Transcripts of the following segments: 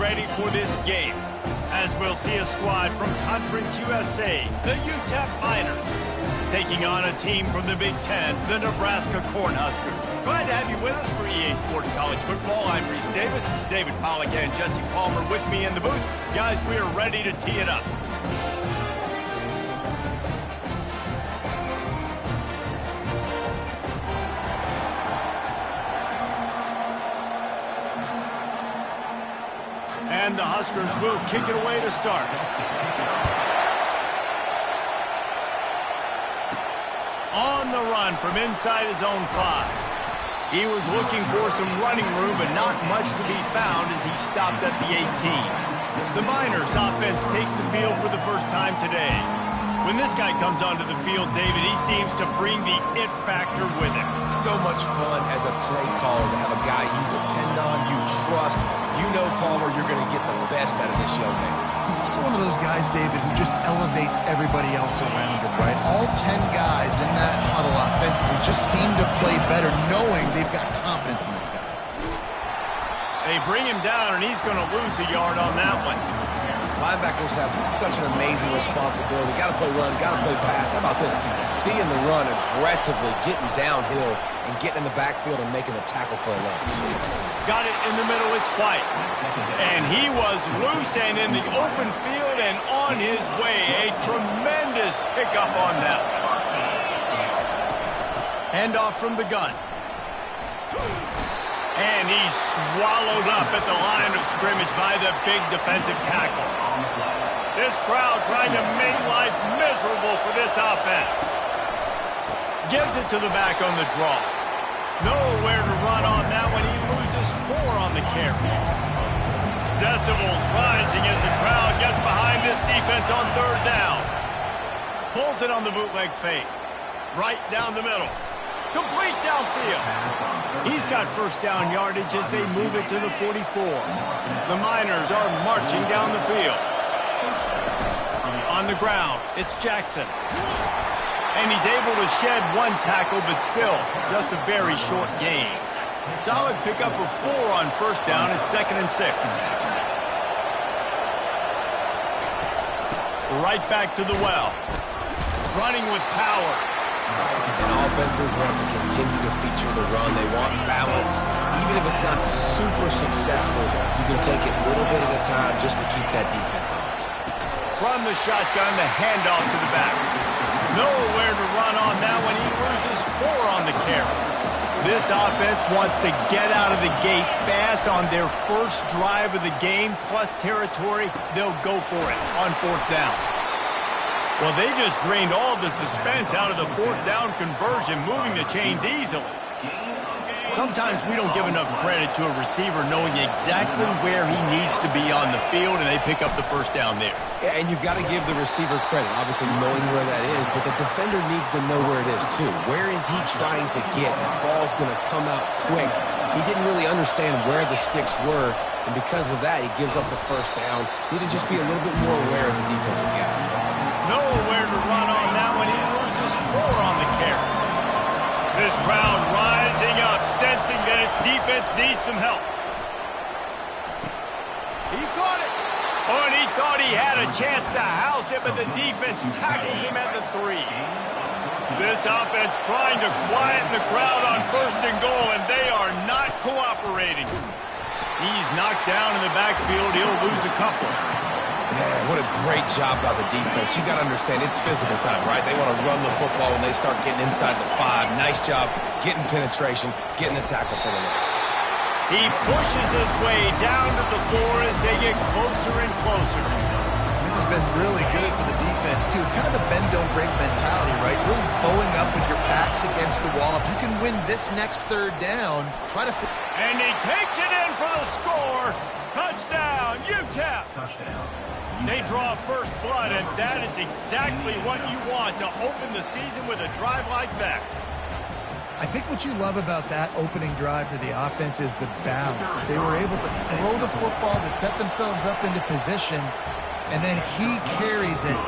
ready for this game, as we'll see a squad from Conference USA, the UTEP Miners, taking on a team from the Big Ten, the Nebraska Cornhuskers. Glad to have you with us for EA Sports College Football. I'm Reese Davis, David Pollack and Jesse Palmer with me in the booth. Guys, we are ready to tee it up. And the Huskers will kick it away to start. On the run from inside his own 5. He was looking for some running room, but not much to be found as he stopped at the 18. The Miners offense takes the field for the first time today. When this guy comes onto the field, David, he seems to bring the it factor with him. So much fun as a play caller to have a guy you depend on, you trust. You know, Palmer, you're going to get the best out of this young man. He's also one of those guys, David, who just elevates everybody else around him, right? All 10 guys in that huddle offensively just seem to play better knowing they've got confidence in this guy. They bring him down, and he's going to lose a yard on that one. Linebackers have such an amazing responsibility. Got to play run, got to play pass. How about this? Seeing the run aggressively, getting downhill, and getting in the backfield and making a tackle for a loss. Got it in the middle, it's White. And he was loose and in the open field and on his way. A tremendous pickup on that. Handoff from the gun. And he's swallowed up at the line of scrimmage by the big defensive tackle. This crowd trying to make life miserable for this offense. Gives it to the back on the draw. Nowhere to run on that one. He loses 4 on the carry. Decibels rising as the crowd gets behind this defense on 3rd down. Pulls it on the bootleg fake. Right down the middle. Complete downfield. He's got first down yardage as they move it to the 44. The Miners are marching down the field. On the ground, it's Jackson. And he's able to shed 1 tackle, but still, just a very short gain. Solid pickup of 4 on first down. It's 2nd and 6. Right back to the well. Running with power. And offenses want to continue to feature the run. They want balance. Even if it's not super successful, you can take it little bit at a time just to keep that defense honest. From the shotgun, the handoff to the back. Nowhere to run on that one. He loses 4 on the carry. This offense wants to get out of the gate fast on their first drive of the game, plus territory. They'll go for it on 4th down. Well, they just drained all the suspense out of the 4th down conversion, moving the chains easily. Sometimes we don't give enough credit to a receiver knowing exactly where he needs to be on the field, and they pick up the first down there. Yeah, and you've got to give the receiver credit, obviously knowing where that is, but the defender needs to know where it is too. Where is he trying to get? That ball's going to come out quick. He didn't really understand where the sticks were, and because of that, he gives up the first down. Need to just be a little bit more aware as a defensive guy. Nowhere to run on that one. He loses 4 on the carry. This crowd rising up, sensing that its defense needs some help. He caught it. Oh, and he thought he had a chance to house it, but the defense tackles him at the 3. This offense trying to quieten the crowd on 1st and goal, and they are not cooperating. He's knocked down in the backfield. He'll lose a couple. Yeah, what a great job by the defense. You got to understand, it's physical time, right? They want to run the football when they start getting inside the 5. Nice job getting penetration, getting the tackle for the loss. He pushes his way down to the floor as they get closer and closer. This has been really good for the defense, too. It's kind of the bend-don't-break mentality, right? Really bowing up with your backs against the wall. If you can win this next 3rd down, try to... And he takes it in for the score. Touchdown, UTEP. Touchdown. They draw first blood, and that is exactly what you want to open the season with a drive like that. I think what you love about that opening drive for the offense is the balance. They were able to throw the football to set themselves up into position, and then he carries it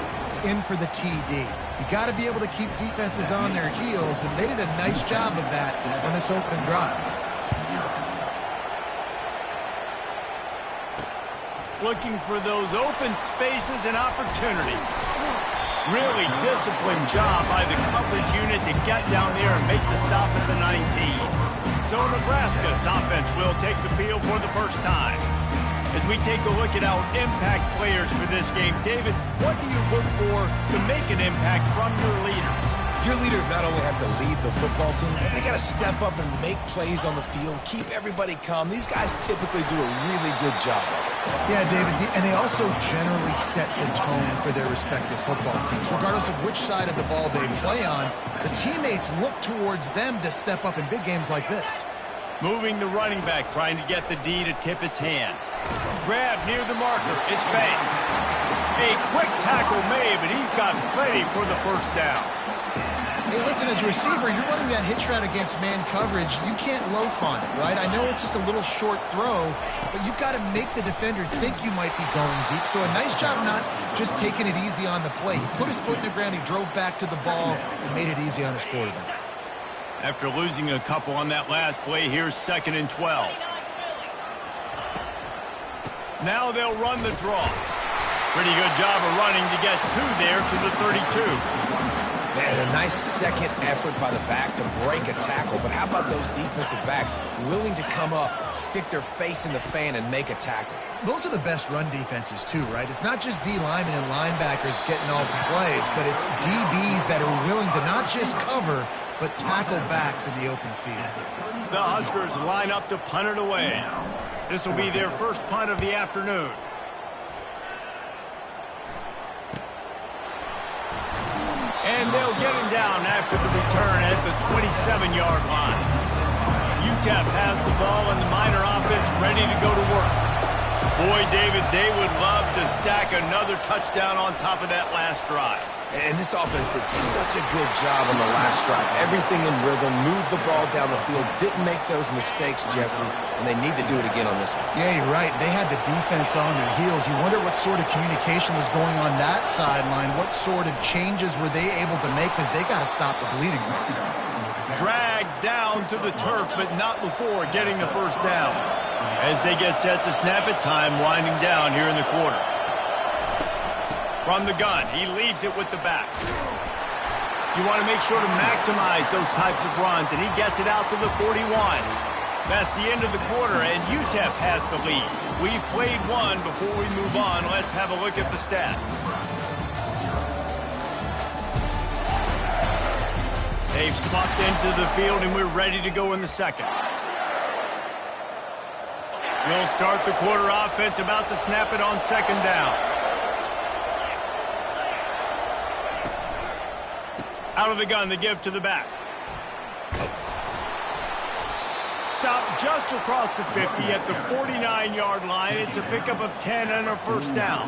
in for the TD. You got to be able to keep defenses on their heels, and they did a nice job of that on this opening drive. looking for those open spaces and opportunity. Really disciplined job by the coverage unit to get down there and make the stop at the 19. So Nebraska's offense will take the field for the first time. As we take a look at our impact players for this game, David, what do you look for to make an impact from your leaders? Your leaders not only have to lead the football team, but they got to step up and make plays on the field, keep everybody calm. These guys typically do a really good job of it. Yeah, David, and they also generally set the tone for their respective football teams. Regardless of which side of the ball they play on, the teammates look towards them to step up in big games like this. Moving the running back, trying to get the D to tip its hand. Grab near the marker. It's Banks. A quick tackle made, but he's got plenty for the first down. Hey, listen, as a receiver, you're running that hitch route against man coverage. You can't loaf on it, right? I know it's just a little short throw, but you've got to make the defender think you might be going deep. So a nice job not just taking it easy on the play. He put his foot in the ground, he drove back to the ball, and made it easy on his quarterback. After losing a couple on that last play, here's 2nd and 12. Now they'll run the draw. Pretty good job of running to get 2 there to the 32. Man, a nice second effort by the back to break a tackle. But how about those defensive backs willing to come up, stick their face in the fan, and make a tackle? Those are the best run defenses, too, right? It's not just D linemen and linebackers getting all the plays, but it's DBs that are willing to not just cover, but tackle backs in the open field. The Huskers line up to punt it away. This will be their first punt of the afternoon. And they'll get him down after the return at the 27-yard line. UTEP has the ball and the Miner offense ready to go to work. Boy, David, they would love to stack another touchdown on top of that last drive. And this offense did such a good job on the last drive. Everything in rhythm, moved the ball down the field, didn't make those mistakes, Jesse, and they need to do it again on this one. Yeah, you're right. They had the defense on their heels. You wonder what sort of communication was going on that sideline. What sort of changes were they able to make, because they got to stop the bleeding. Dragged down to the turf, but not before getting the first down. As they get set to snap it, time winding down here in the quarter. From the gun, he leaves it with the back. You want to make sure to maximize those types of runs, and he gets it out to the 41. That's the end of the quarter, and UTEP has the lead. We've played one. Before we move on, let's have a look at the stats. They've smucked into the field, and we're ready to go in the second. We'll start the quarter offense, about to snap it on 2nd down. Out of the gun, the give to the back. Stop just across the 50 at the 49-yard line. It's a pickup of 10 and a first down.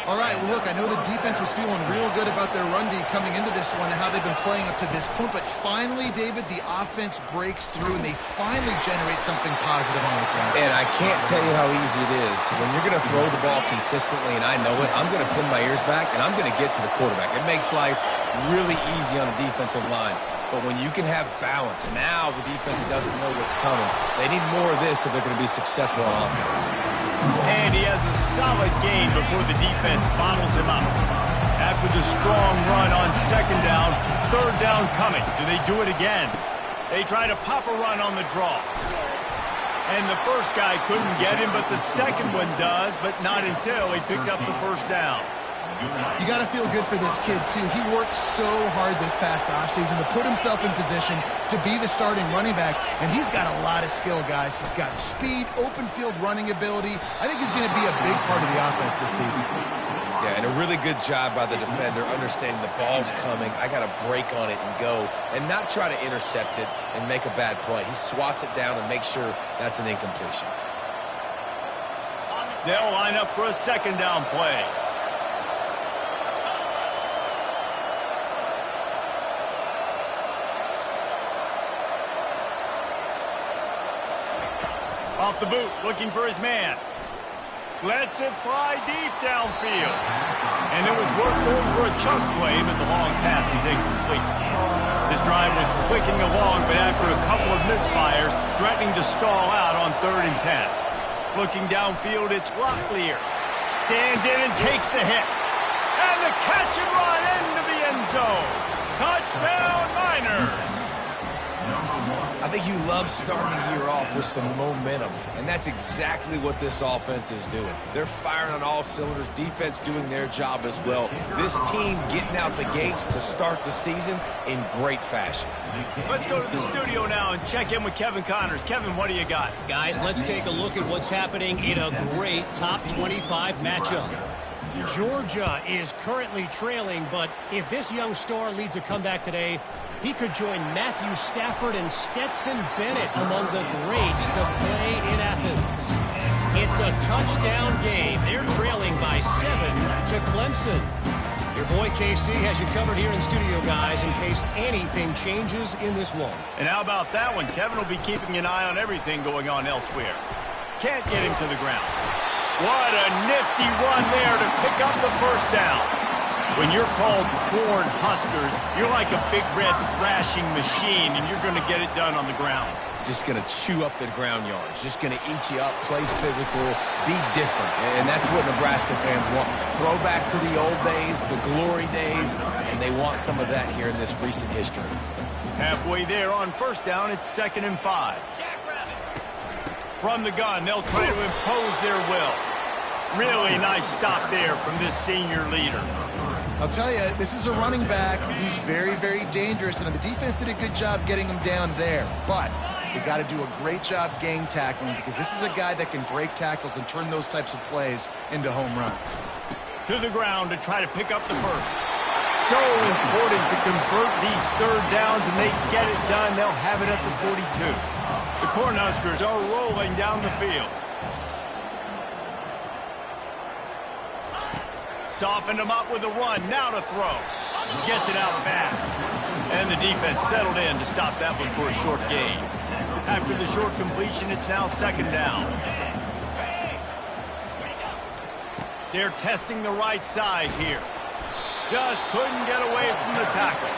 All right, well, look, I know the defense was feeling real good about their run D coming into this one and how they've been playing up to this point, but finally, David, the offense breaks through and they finally generate something positive on the ground. And I can't tell you how easy it is. When you're going to throw the ball consistently, and I know it, I'm going to pin my ears back and I'm going to get to the quarterback. It makes life really easy on a defensive line. But when you can have balance, now the defense doesn't know what's coming. They need more of this if they're going to be successful on offense. And he has a solid gain before the defense bottles him up. After the strong run on 2nd down, 3rd down coming. Do they do it again? They try to pop a run on the draw. And the first guy couldn't get him, but the second one does, but not until he picks up the first down. You got to feel good for this kid, too. He worked so hard this past offseason to put himself in position to be the starting running back, and he's got a lot of skill, guys. He's got speed, open field running ability. I think he's going to be a big part of the offense this season. Yeah, and a really good job by the defender understanding the ball's coming. I got to break on it and go, and not try to intercept it and make a bad play. He swats it down and makes sure that's an incompletion. They'll line up for a 2nd down play. Off the boot, looking for his man. Lets it fly deep downfield. And it was worth going for a chunk play, but the long pass is incomplete. This drive was clicking along, but after a couple of misfires, threatening to stall out on 3rd and 10. Looking downfield, it's Locklear. Stands in and takes the hit. And the catch and run into the end zone. Touchdown, Niners. I think you love starting the year off with some momentum, and that's exactly what this offense is doing. They're firing on all cylinders, defense doing their job as well. This team getting out the gates to start the season in great fashion. Let's go to the studio now and check in with Kevin Connors. Kevin, what do you got? Guys, let's take a look at what's happening in a great top 25 matchup. Georgia is currently trailing, but if this young star leads a comeback today, he could join Matthew Stafford and Stetson Bennett among the greats to play in Athens. It's a touchdown game. They're trailing by 7 to Clemson. Your boy KC has you covered here in studio, guys, in case anything changes in this one. And how about that one? Kevin will be keeping an eye on everything going on elsewhere. Can't get him to the ground. What a nifty run there to pick up the first down. When you're called Corn Huskers, you're like a big red thrashing machine, and you're going to get it done on the ground. Just going to chew up the ground yards. Just going to eat you up, play physical, be different. And that's what Nebraska fans want. Throw back to the old days, the glory days, and they want some of that here in this recent history. Halfway there on first down, it's 2nd and 5. From the gun, they'll try to impose their will. Really nice stop there from this senior leader. I'll tell you, this is a running back who's very, very dangerous, and the defense did a good job getting him down there. But they got to do a great job gang tackling, because this is a guy that can break tackles and turn those types of plays into home runs. To the ground to try to pick up the first. So important to convert these third downs, and they get it done. They'll have it at the 42. The Cornhuskers are rolling down the field. Softened him up with a run. Now to throw. Gets it out fast. And the defense settled in to stop that one for a short gain. After the short completion, it's now 2nd down. They're testing the right side here. Just couldn't get away from the tackle.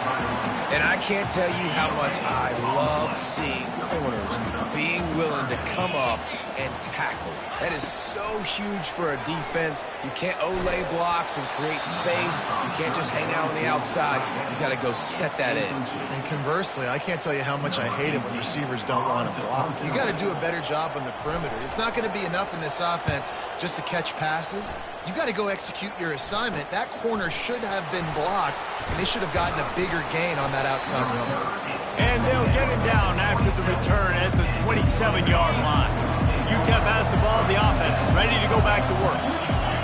And I can't tell you how much I love seeing corners being willing to come up and tackle. That is so huge for a defense. You can't olay blocks and create space. You can't just hang out on the outside. You got to go set that in. And conversely, I can't tell you how much I hate it when receivers don't want to block. You got to do a better job on the perimeter. It's not going to be enough in this offense just to catch passes. You've got to go execute your assignment. That corner should have been blocked, and they should have gotten a bigger gain on that outside run. And they'll get him down after the return at the 27-yard line. UTEP has the ball, the offense ready to go back to work.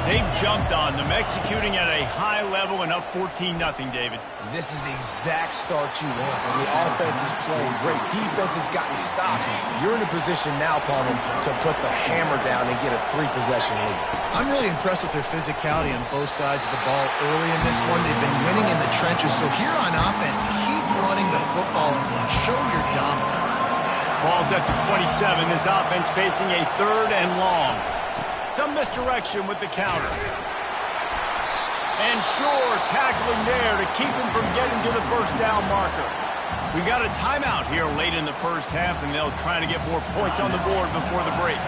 They've jumped on them, executing at a high level and up 14-0, David. This is the exact start you want. When the offense is playing great, defense has gotten stops. You're in a position now, Palmer, to put the hammer down and get a 3-possession lead. I'm really impressed with their physicality on both sides of the ball early in this one. They've been winning in the trenches. So here on offense, keep running the football and show your dominance. Ball's at the 27. This offense facing a 3rd and long. Some misdirection with the counter. And sure, tackling there to keep him from getting to the first down marker. We got a timeout here late in the first half, and they'll try to get more points on the board before the break.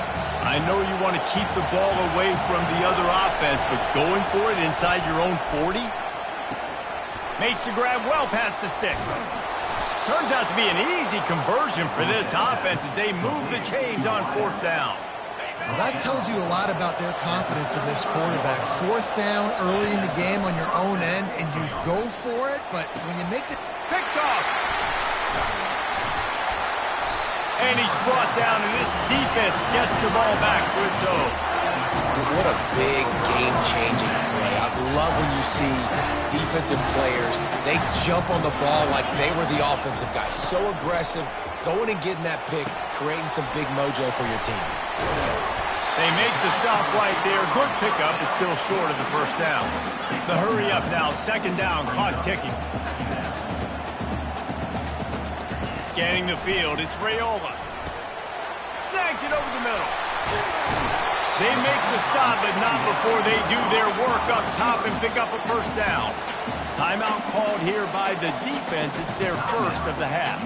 I know you want to keep the ball away from the other offense, but going for it inside your own 40? Makes the grab well past the sticks. Turns out to be an easy conversion for this offense as they move the chains on 4th down. Well, that tells you a lot about their confidence in this quarterback. 4th down early in the game on your own end, and you go for it, but when you make it... Picked off! And he's brought down, and this defense gets the ball back for its own. What a big game-changing play. I love when you see defensive players, they jump on the ball like they were the offensive guys. So aggressive, going and getting that pick, creating some big mojo for your team. They make the stop right there. Good pickup, but still short of the first down. The hurry up now, 2nd down, clock ticking. Scanning the field, it's Raiola. Snags it over the middle. They make the stop, but not before they do their work up top and pick up a first down. Timeout called here by the defense. It's their first of the half.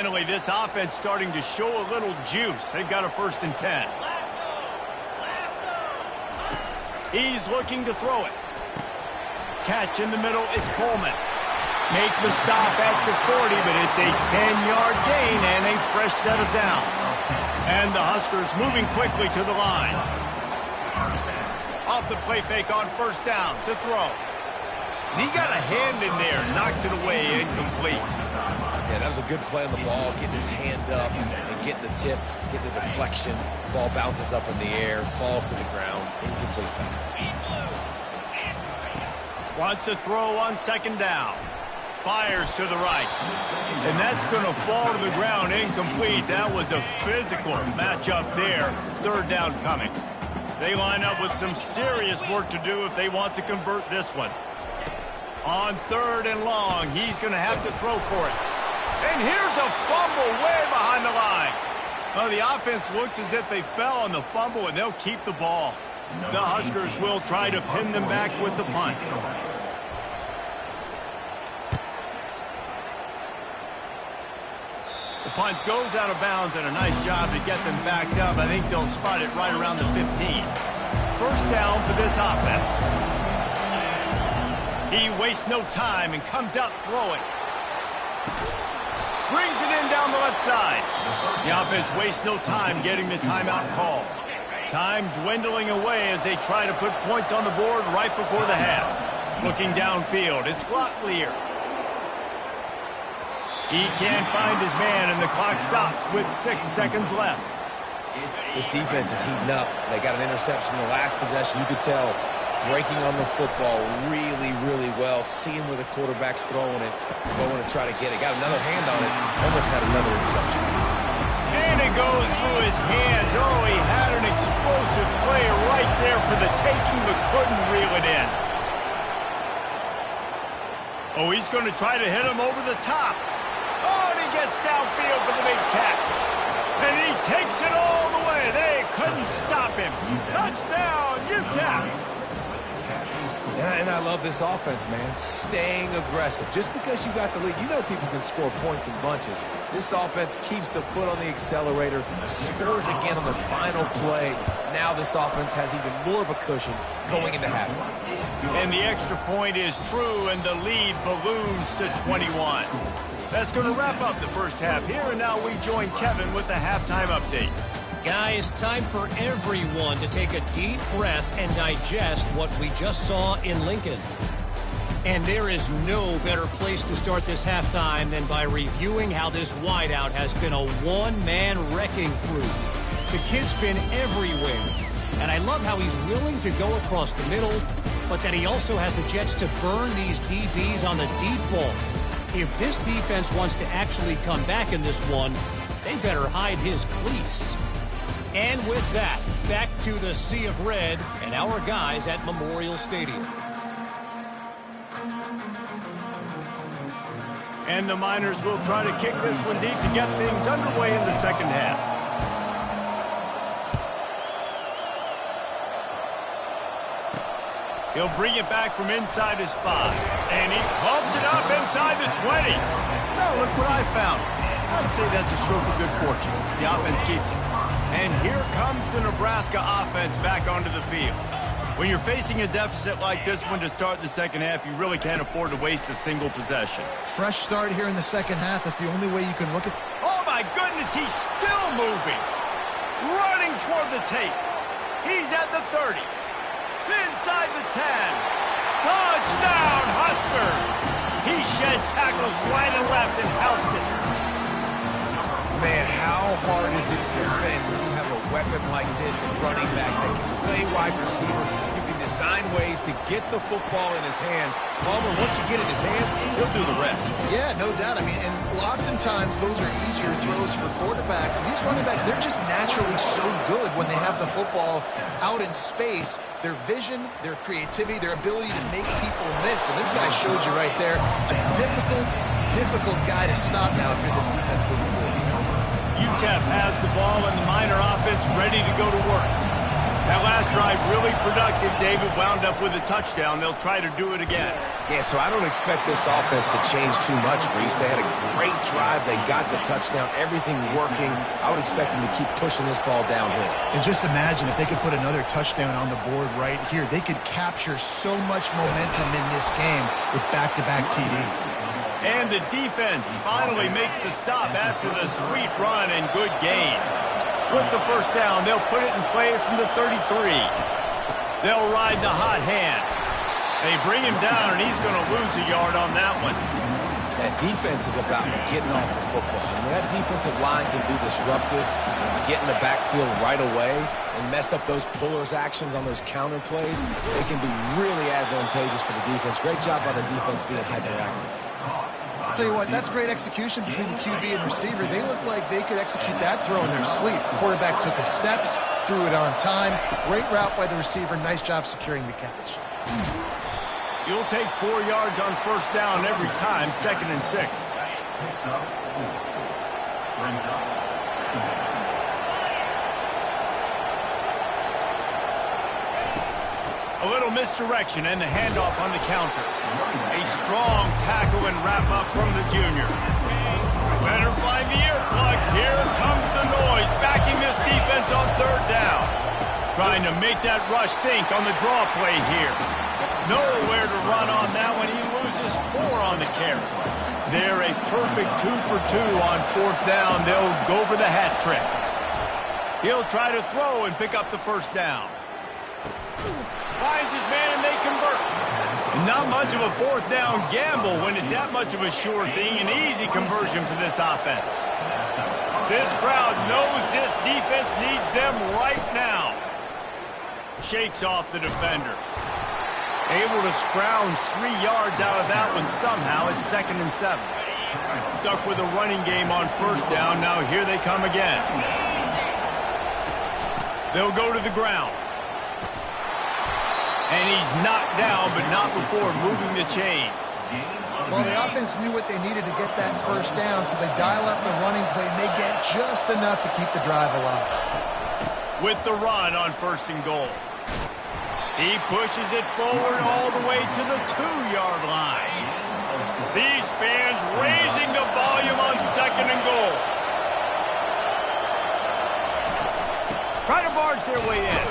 finally, this offense starting to show a little juice. They've got a 1st and 10. He's looking to throw it. Catch in the middle, it's Coleman. Make the stop at the 40, but it's a 10-yard gain and a fresh set of downs. And the Huskers moving quickly to the line. Off the play fake on 1st down to throw. And he got a hand in there, knocks it away, incomplete. Yeah, that was a good play on the ball, getting his hand up and getting the tip, getting the deflection. Ball bounces up in the air, falls to the ground, incomplete pass. Wants to throw on 2nd down. Fires to the right. And that's going to fall to the ground, incomplete. That was a physical matchup there. 3rd down coming. They line up with some serious work to do if they want to convert this one. On 3rd and long, he's going to have to throw for it. And here's a fumble way behind the line. Well, the offense looks as if they fell on the fumble, and they'll keep the ball. The Huskers will try to pin them back with the punt. The punt goes out of bounds, and a nice job to get them backed up. I think they'll spot it right around the 15. 1st down for this offense. He wastes no time and comes out throwing. Brings it in down the left side. The offense wastes no time getting the timeout call. Time dwindling away as they try to put points on the board right before the half. Looking downfield, it's Locklear. He can't find his man, and the clock stops with 6 seconds left. This defense is heating up. They got an interception in the last possession. You could tell breaking on the football really, really well, seeing where the quarterback's throwing it, going to try to get it. Got another hand on it, almost had another interception. And it goes through his hands. Oh, he had an explosive play right there for the taking, but couldn't reel it in. Oh, he's going to try to hit him over the top. Oh, and he gets downfield for the big catch. And he takes it all the way. They couldn't stop him. Touchdown, UTEP. And I love this offense, man. Staying aggressive. Just because you got the lead, you know people can score points in bunches. This offense keeps the foot on the accelerator, scores again on the final play. Now this offense has even more of a cushion going into halftime. And the extra point is true, and the lead balloons to 21. That's going to wrap up the first half here, and now we join Kevin with the halftime update. Guys, time for everyone to take a deep breath and digest what we just saw in Lincoln. And there is no better place to start this halftime than by reviewing how this wideout has been a one-man wrecking crew. The kid's been everywhere, and I love how he's willing to go across the middle, but that he also has the jets to burn these DBs on the deep ball. If this defense wants to actually come back in this one, they better hide his cleats. And with that, back to the Sea of Red and our guys at Memorial Stadium. And the Miners will try to kick this one deep to get things underway in the second half. He'll bring it back from inside his 5. And he pumps it up inside the 20. Now look what I found. I'd say that's a stroke of good fortune. The offense keeps it. And here comes the Nebraska offense back onto the field. When you're facing a deficit like this one to start the second half, you really can't afford to waste a single possession. Fresh start here in the second half. That's the only way you can look at. Oh, my goodness, he's still moving. Running toward the tape. He's at the 30. Inside the 10. Touchdown, Husker. He shed tackles right and left and housed it. Man, how hard is it to defend when you have a weapon like this at running back that can play wide receiver? You can design ways to get the football in his hand. Palmer, once you get it in his hands, he'll do the rest. Yeah, no doubt. I mean, and oftentimes those are easier throws for quarterbacks. And these running backs, they're just naturally so good when they have the football out in space. Their vision, their creativity, their ability to make people miss. And this guy showed you right there a difficult guy to stop now if you're this defense moving forward. UTEP has the ball and the Miner offense ready to go to work. That last drive really productive. David wound up with a touchdown. They'll try to do it again. Yeah, so I don't expect this offense to change too much, Reese. They had a great drive. They got the touchdown. Everything working. I would expect them to keep pushing this ball downhill. And just imagine if they could put another touchdown on the board right here. They could capture so much momentum in this game with back-to-back TDs. And the defense finally makes the stop after the sweet run and good gain. With the first down, they'll put it in play from the 33. They'll ride the hot hand. They bring him down, and he's going to lose a yard on that one. That defense is about getting off the football. And that defensive line can be disruptive and get in the backfield right away and mess up those pullers actions on those counter plays. They can be really advantageous for the defense. Great job by the defense being hyperactive. I'll tell you what, that's great execution between the QB and receiver. They look like they could execute that throw in their sleep. The quarterback took his steps, threw it on time. Great route by the receiver. Nice job securing the catch. You'll take 4 yards on first down every time, 2nd and 6. A little misdirection and the handoff on the counter. A strong tackle and wrap up from the junior. Better find the earplugs. Here comes the noise, backing this defense on 3rd down. Trying to make that rush think on the draw play here. Nowhere to run on that one. He loses 4 on the carry. They're a perfect 2 for 2 on 4th down. They'll go for the hat trick. He'll try to throw and pick up the first down. Finds his man and they convert. Not much of a 4th down gamble when it's that much of a sure thing. An easy conversion for this offense. This crowd knows this defense needs them right now. Shakes off the defender. Able to scrounge 3 yards out of that one somehow. It's 2nd and 7. Stuck with a running game on 1st down. Now here they come again. They'll go to the ground. And he's knocked down, but not before moving the chains. Well, the offense knew what they needed to get that first down, so they dial up the running play, and they get just enough to keep the drive alive. With the run on 1st and goal. He pushes it forward all the way to the 2-yard line. These fans raising the volume on 2nd and goal. Try to barge their way in.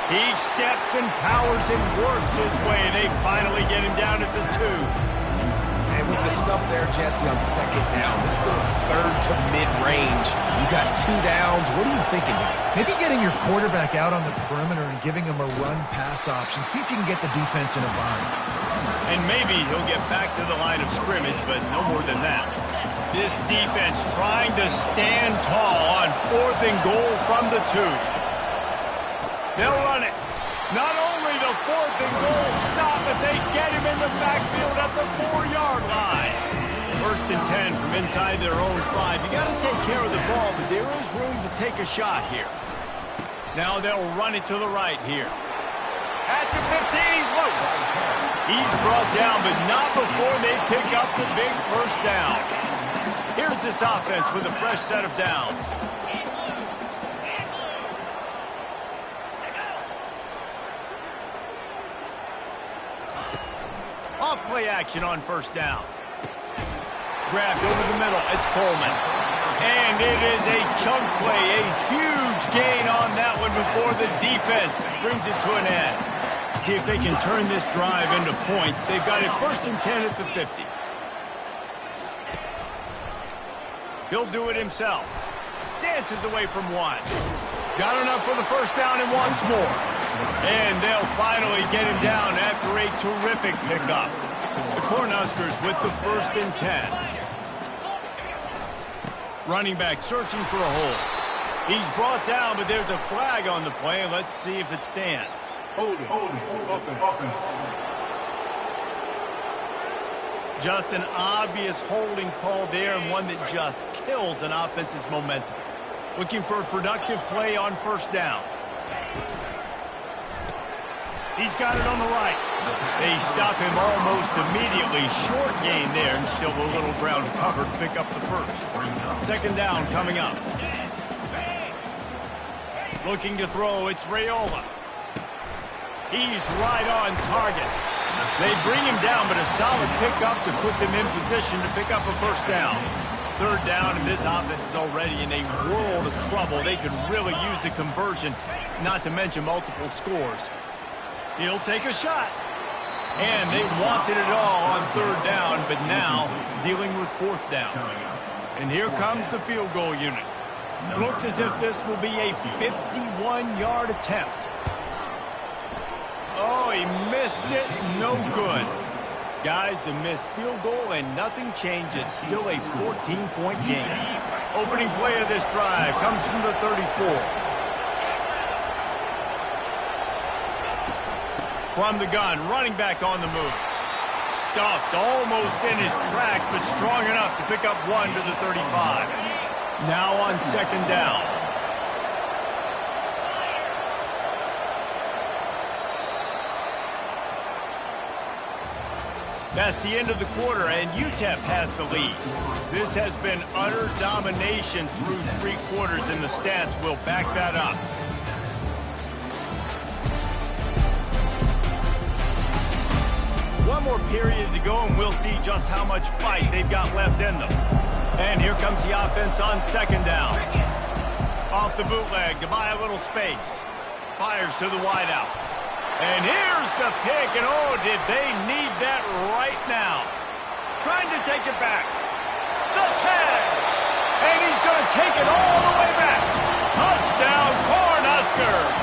He steps and powers and works his way. They finally get him down at the 2. And with the stuff there, Jesse, on 2nd down, this little 3rd to mid-range, you got 2 downs. What are you thinking here? Maybe getting your quarterback out on the perimeter and giving him a run-pass option. See if you can get the defense in a bind. And maybe he'll get back to the line of scrimmage, but no more than that. This defense trying to stand tall on 4th and goal from the 2. They'll run it. Not only the 4th and goal stop, but they get him in the backfield at the 4-yard line. 1st and 10 from inside their own 5. You got to take care of the ball, but there is room to take a shot here. Now they'll run it to the right here. At the 15, he's loose. He's brought down, but not before they pick up the big first down. Here's this offense with a fresh set of downs. Off-play action on 1st down. Grabbed over the middle. It's Coleman. And it is a chunk play. A huge gain on that one before the defense brings it to an end. See if they can turn this drive into points. They've got it 1st and 10 at the 50. He'll do it himself. Dances away from 1. Got enough for the first down and wants more. And they'll finally get him down after a terrific pickup. The Cornhuskers with the 1st and 10. Running back searching for a hole. He's brought down, but there's a flag on the play. Let's see if it stands. Hold it. Just an obvious holding call there, and one that just kills an offense's momentum. Looking for a productive play on 1st down. He's got it on the right. They stop him almost immediately. Short gain there, and still a little ground covered. Pick up the 1st. 2nd down coming up. Looking to throw, it's Raiola. He's right on target. They bring him down, but a solid pickup to put them in position to pick up a first down. Third down, and this offense is already in a world of trouble. They could really use a conversion, not to mention multiple scores. He'll take a shot. And they wanted it all on third down, but now dealing with fourth down. And here comes the field goal unit. Looks as if this will be a 51-yard attempt. Oh, he missed it. No good. Guys, a missed field goal and nothing changes. Still a 14-point game. Opening play of this drive comes from the 34. From the gun, running back on the move. Stuffed almost in his tracks, but strong enough to pick up one to the 35. Now on second down. That's the end of the quarter, and UTEP has the lead. This has been utter domination through three quarters, and the stats will back that up. One more period to go, and we'll see just how much fight they've got left in them. And here comes the offense on second down. Off the bootleg to buy a little space. Fires to the wideout. And here's the pick, and oh, did they need that right now. Trying to take it back. The 10! And he's going to take it all the way back. Touchdown, Cornhuskers!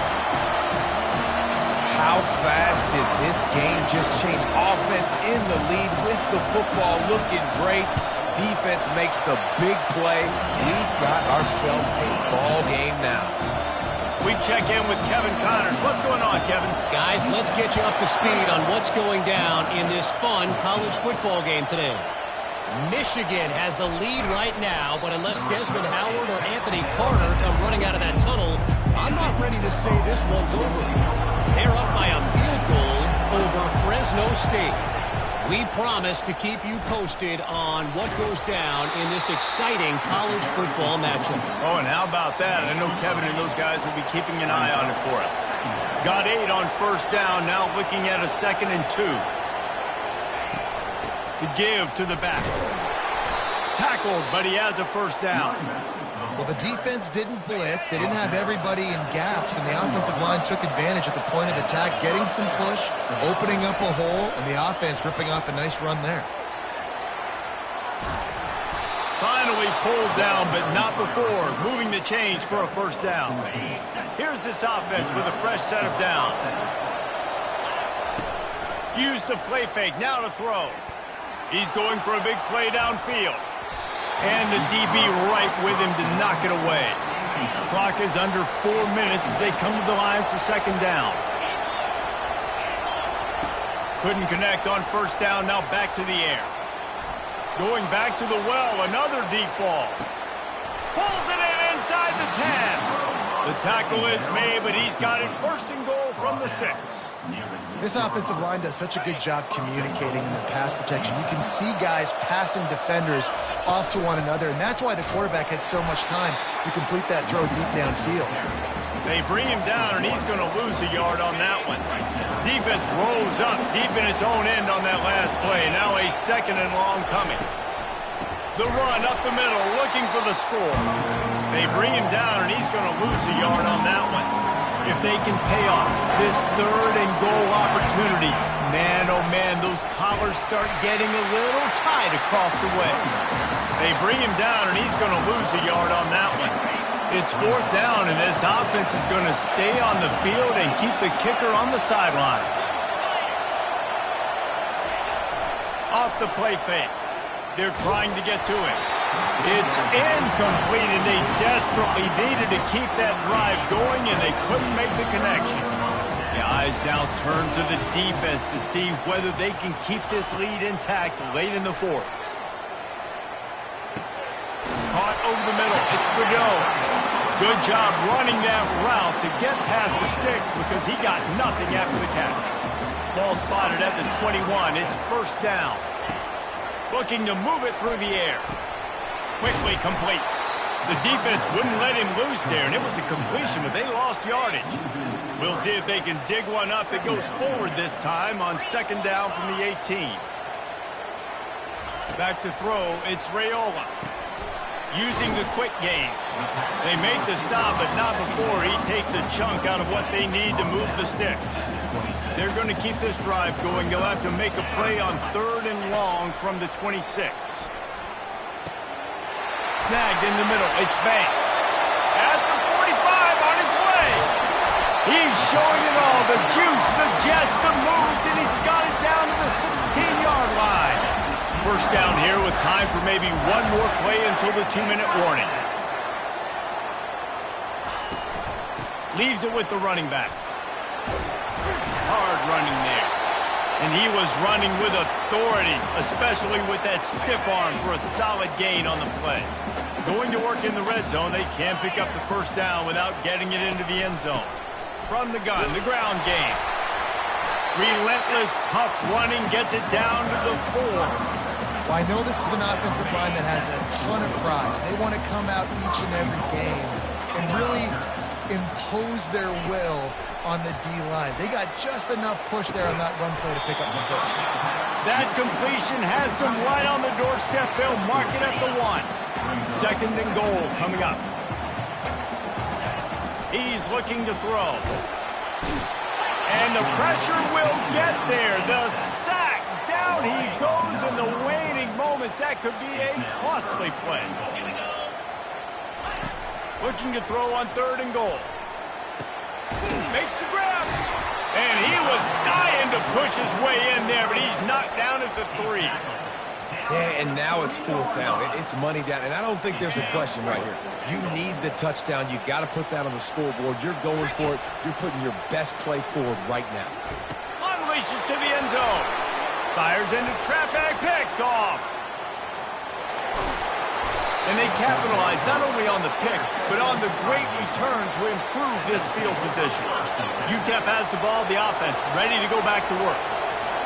How fast did this game just change? Offense in the lead with the football looking great. Defense makes the big play. We've got ourselves a ball game now. We check in with Kevin Connors. What's going on, Kevin? Guys, let's get you up to speed on what's going down in this fun college football game today. Michigan has the lead right now, but unless Desmond Howard or Anthony Carter come running out of that tunnel, I'm not ready to say this one's over. They're up by a field goal over Fresno State. We promise to keep you posted on what goes down in this exciting college football matchup. Oh, and how about that? I know Kevin and those guys will be keeping an eye on it for us. Got 8 on first down, now looking at a 2nd and 2. The give to the back. Tackled, but he has a first down. Well, the defense didn't blitz. They didn't have everybody in gaps, and the offensive line took advantage at the point of attack, getting some push, opening up a hole, and the offense ripping off a nice run there. Finally pulled down, but not before. Moving the chains for a first down. Here's this offense with a fresh set of downs. Use the play fake, now to throw. He's going for a big play downfield. And the DB right with him to knock it away. Clock is under 4 minutes as they come to the line for second down. Couldn't connect on first down, now back to the air. Going back to the well, another deep ball. Pulls it in inside the 10. The tackle is made, but he's got it first and goal from the 6. This offensive line does such a good job communicating in their pass protection. You can see guys passing defenders off to one another, and that's why the quarterback had so much time to complete that throw deep downfield. They bring him down, and he's going to lose a yard on that one. Defense rolls up deep in its own end on that last play. Now a 2nd and long coming. The run up the middle, looking for the score. They bring him down, and he's going to lose a yard on that one. If they can pay off this 3rd and goal opportunity, man, oh man, those collars start getting a little tight across the way. They bring him down, and he's going to lose a yard on that one. It's 4th down, and this offense is going to stay on the field and keep the kicker on the sidelines. Off the play fake. They're trying to get to him. It's incomplete, and they desperately needed to keep that drive going, and they couldn't make the connection. The eyes now turn to the defense to see whether they can keep this lead intact late in the 4th. Caught over the middle. It's Godot. Good job running that route to get past the sticks because he got nothing after the catch. Ball spotted at the 21. It's first down. Looking to move it through the air. Quickly complete. The defense wouldn't let him loose there, and it was a completion, but they lost yardage. We'll see if they can dig one up that goes forward this time on second down from the 18. Back to throw, it's Raiola. Using the quick game. They make the stop, but not before he takes a chunk out of what they need to move the sticks. They're going to keep this drive going. They'll have to make a play on 3rd and long from the 26. Snagged in the middle. It's Banks. At the 45 on his way. He's showing it all. The juice, the jets, the moves, and he's got it down to the 16-yard line. First down here with time for maybe one more play until the 2-minute warning. Leaves it with the running back. Hard running there. And he was running with authority, especially with that stiff arm for a solid gain on the play. Going to work in the red zone, they can't pick up the first down without getting it into the end zone. From the gun, the ground game. Relentless, tough running gets it down to the 4. Well, I know this is an offensive line that has a ton of pride. They want to come out each and every game and really impose their will on the D-line. They got just enough push there on that run play to pick up the first. That completion has them right on the doorstep. They'll mark it at the 1. Second and goal coming up. He's looking to throw. And the pressure will get there. The sack. Down he goes in the waning moments. That could be a costly play. Looking to throw on 3rd and goal. Makes the grab. And he was dying to push his way in there, but he's knocked down at the 3. Yeah, and now it's 4th down. It's money down, and I don't think there's a question right here. You need the touchdown. You got to put that on the scoreboard. You're going for it. You're putting your best play forward right now. Unleashes to the end zone. Fires into traffic, picked off. And they capitalize not only on the pick, but on the great return to improve this field position. UTEP has the ball, the offense, ready to go back to work.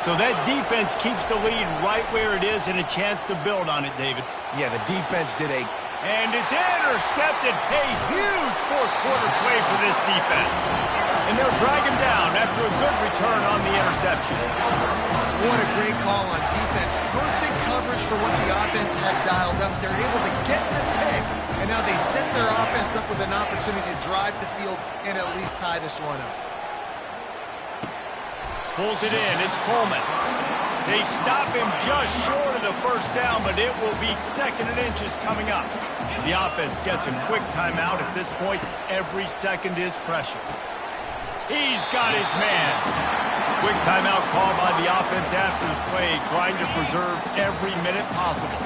So that defense keeps the lead right where it is and a chance to build on it, David. Yeah, the defense did a... And it's intercepted. A huge fourth-quarter play for this defense. And they'll drag him down after a good return on the interception. What a great call on defense. Perfect coverage for what the offense had dialed up. They're able to get the pick, and now they set their offense up with an opportunity to drive the field and at least tie this one up. Pulls it in. It's Coleman. They stop him just short of the first down, but it will be 2nd and inches coming up. The offense gets a quick timeout. At this point, every second is precious. He's got his man. Quick timeout called by the offense after the play, trying to preserve every minute possible.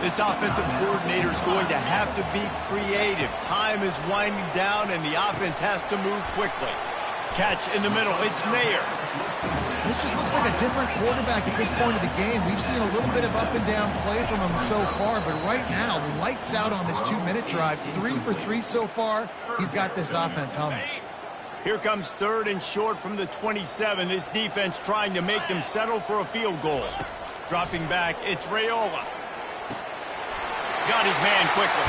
This offensive coordinator is going to have to be creative. Time is winding down, and the offense has to move quickly. Catch in the middle. It's Mayer. This just looks like a different quarterback at this point of the game. We've seen a little bit of up and down play from him so far, but right now, lights out on this 2-minute drive. 3 for 3 so far. He's got this offense humming. Here comes 3rd and short from the 27. This defense trying to make them settle for a field goal. Dropping back, it's Raiola. Got his man quickly.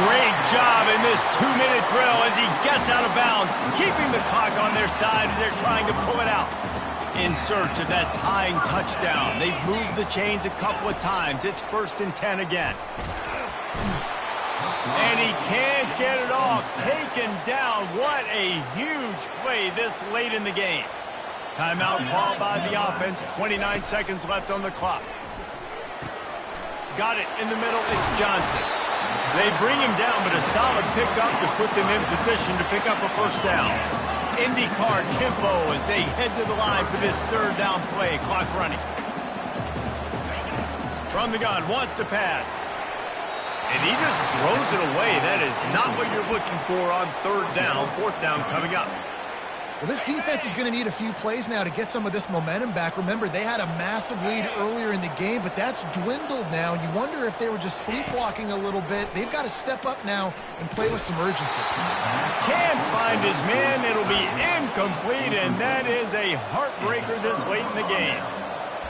Great job in this 2-minute drill as he gets out of bounds, keeping the clock on their side as they're trying to pull it out. In search of that tying touchdown. They've moved the chains a couple of times. It's 1st and 10 again. And he can't get it off. Taken down. What a huge play this late in the game. Timeout called by the offense. 29 seconds left on the clock. Got it in the middle. It's Johnson. They bring him down, but a solid pickup to put them in position to pick up a first down. IndyCar tempo as they head to the line for this 3rd down play. Clock running. From the gun, wants to pass. And he just throws it away. That is not what you're looking for on 3rd down. 4th down coming up. Well, this defense is going to need a few plays now to get some of this momentum back. Remember, they had a massive lead earlier in the game, but that's dwindled now. You wonder if they were just sleepwalking a little bit. They've got to step up now and play with some urgency. Can't find his man. It'll be incomplete, and that is a heartbreaker this late in the game.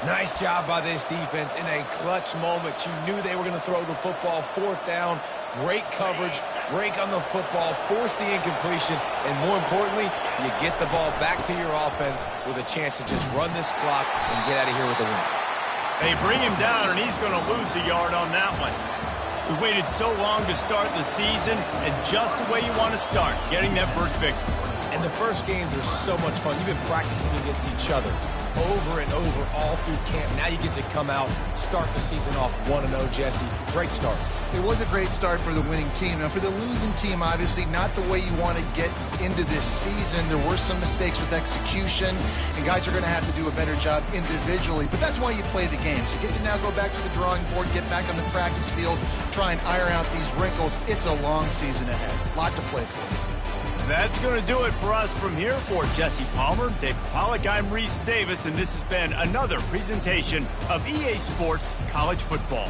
Nice job by this defense in a clutch moment. You knew they were going to throw the football. 4th down. Great coverage, break on the football, force the incompletion, and more importantly, you get the ball back to your offense with a chance to just run this clock and get out of here with a win. They bring him down, and he's going to lose a yard on that one. We waited so long to start the season, and just the way you want to start, getting that first victory. And the first games are so much fun. You've been practicing against each other over and over all through camp. Now you get to come out, start the season off 1-0, Jesse. Great start. It was a great start for the winning team. Now, for the losing team, obviously not the way you want to get into this season. There were some mistakes with execution, and guys are going to have to do a better job individually. But that's why you play the games. You get to now go back to the drawing board, get back on the practice field, try and iron out these wrinkles. It's a long season ahead. A lot to play for. That's going to do it for us from here. For Jesse Palmer, Dave Pollock, I'm Reese Davis, and this has been another presentation of EA Sports College Football.